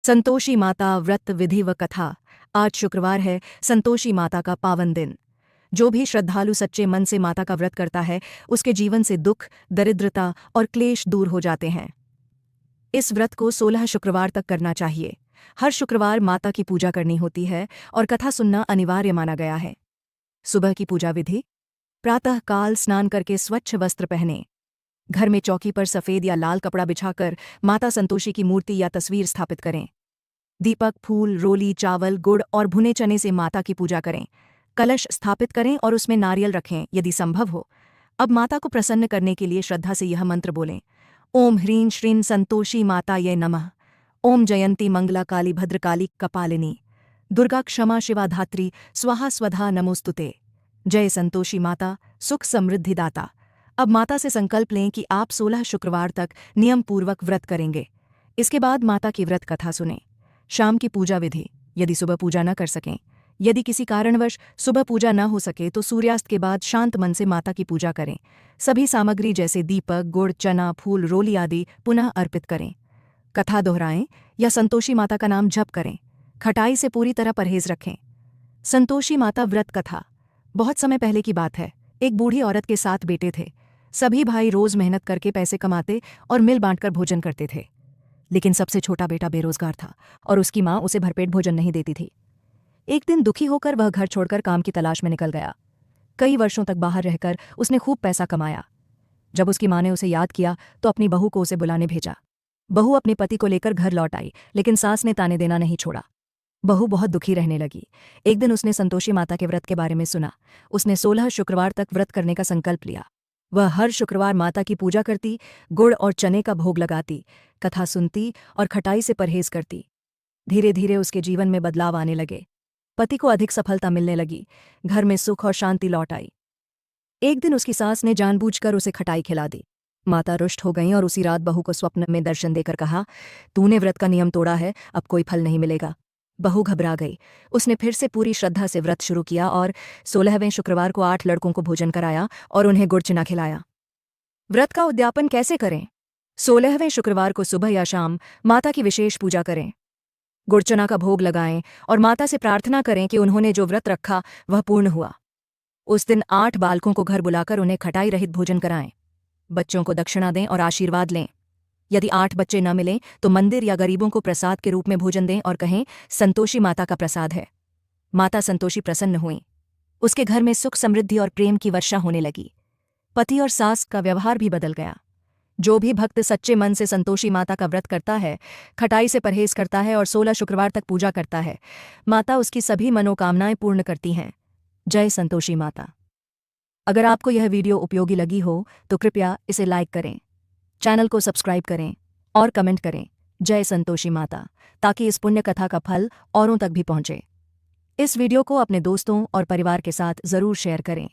संतोषी माता व्रत विधि व कथा। आज शुक्रवार है, संतोषी माता का पावन दिन। जो भी श्रद्धालु सच्चे मन से माता का व्रत करता है, उसके जीवन से दुख, दरिद्रता और क्लेश दूर हो जाते हैं। इस व्रत को 16 शुक्रवार तक करना चाहिए। हर शुक्रवार माता की पूजा करनी होती है और कथा सुनना अनिवार्य माना गया है। सुबह की पूजा विधि। प्रातः काल स्नान करके स्वच्छ वस्त्र पहने। घर में चौकी पर सफेद या लाल कपड़ा बिछाकर माता संतोषी की मूर्ति या तस्वीर स्थापित करें। दीपक, फूल, रोली, चावल, गुड़ और भुने चने से माता की पूजा करें। कलश स्थापित करें और उसमें नारियल रखें यदि संभव हो। अब माता को प्रसन्न करने के लिए श्रद्धा से यह मंत्र बोलें। ओम ह्रीं श्रीं संतोषी मातायै नमः। ओम जयंती मंगला काली भद्रकाली कपालिनी। दुर्गा क्षमा शिवा धात्री स्वाहा स्वधा नमोस्तुते। जय संतोषी माता, सुख समृद्धि दाता। अब माता से संकल्प लें कि आप 16 शुक्रवार तक नियम पूर्वक व्रत करेंगे। इसके बाद माता की व्रत कथा सुनें। शाम की पूजा विधि। यदि सुबह पूजा न कर सकें, यदि किसी कारणवश सुबह पूजा न हो सके तो सूर्यास्त के बाद शांत मन से माता की पूजा करें। सभी सामग्री जैसे दीपक, गुड़, चना, फूल, रोली आदि पुनः अर्पित करें। कथा दोहराएं या संतोषी माता का नाम जप करें। खटाई से पूरी तरह परहेज रखें। संतोषी माता व्रत कथा। बहुत समय पहले की बात है। एक बूढ़ी औरत के 7 बेटे थे। सभी भाई रोज मेहनत करके पैसे कमाते और मिल बांटकर भोजन करते थे। लेकिन सबसे छोटा बेटा बेरोजगार था और उसकी मां उसे भरपेट भोजन नहीं देती थी। एक दिन दुखी होकर वह घर छोड़कर काम की तलाश में निकल गया। कई वर्षों तक बाहर रहकर उसने खूब पैसा कमाया। जब उसकी मां ने उसे याद किया तो अपनी बहू को उसे बुलाने भेजा। बहू अपने पति को लेकर घर लौट आई, लेकिन सास ने ताने देना नहीं छोड़ा। बहू बहुत दुखी रहने लगी। एक दिन उसने संतोषी माता के व्रत के बारे में सुना। उसने 16 शुक्रवार तक व्रत करने का संकल्प लिया। वह हर शुक्रवार माता की पूजा करती, गुड़ और चने का भोग लगाती, कथा सुनती और खटाई से परहेज करती। धीरे धीरे उसके जीवन में बदलाव आने लगे। पति को अधिक सफलता मिलने लगी। घर में सुख और शांति लौट आई। एक दिन उसकी सास ने जानबूझकर उसे खटाई खिला दी। माता रुष्ट हो गईं और उसी रात बहू को स्वप्न में दर्शन देकर कहा, तूने व्रत का नियम तोड़ा है, अब कोई फल नहीं मिलेगा। बहू घबरा गई। उसने फिर से पूरी श्रद्धा से व्रत शुरू किया और 16वें शुक्रवार को 8 लड़कों को भोजन कराया और उन्हें गुड़ चना खिलाया। व्रत का उद्यापन कैसे करें? 16वें शुक्रवार को सुबह या शाम माता की विशेष पूजा करें। गुड़ चना का भोग लगाएं और माता से प्रार्थना करें कि उन्होंने जो व्रत रखा वह पूर्ण हुआ। उस दिन 8 बालकों को घर बुलाकर उन्हें खटाई रहित भोजन कराएं। बच्चों को दक्षिणा दें और आशीर्वाद लें। यदि 8 बच्चे न मिलें तो मंदिर या गरीबों को प्रसाद के रूप में भोजन दें और कहें, संतोषी माता का प्रसाद है। माता संतोषी प्रसन्न हुईं। उसके घर में सुख, समृद्धि और प्रेम की वर्षा होने लगी। पति और सास का व्यवहार भी बदल गया। जो भी भक्त सच्चे मन से संतोषी माता का व्रत करता है, खटाई से परहेज करता है और 16 शुक्रवार तक पूजा करता है, माता उसकी सभी मनोकामनाएं पूर्ण करती हैं। जय संतोषी माता। अगर आपको यह वीडियो उपयोगी लगी हो तो कृपया इसे लाइक करें, चैनल को सब्सक्राइब करें और कमेंट करें जय संतोषी माता, ताकि इस पुण्य कथा का फल औरों तक भी पहुंचे। इस वीडियो को अपने दोस्तों और परिवार के साथ जरूर शेयर करें।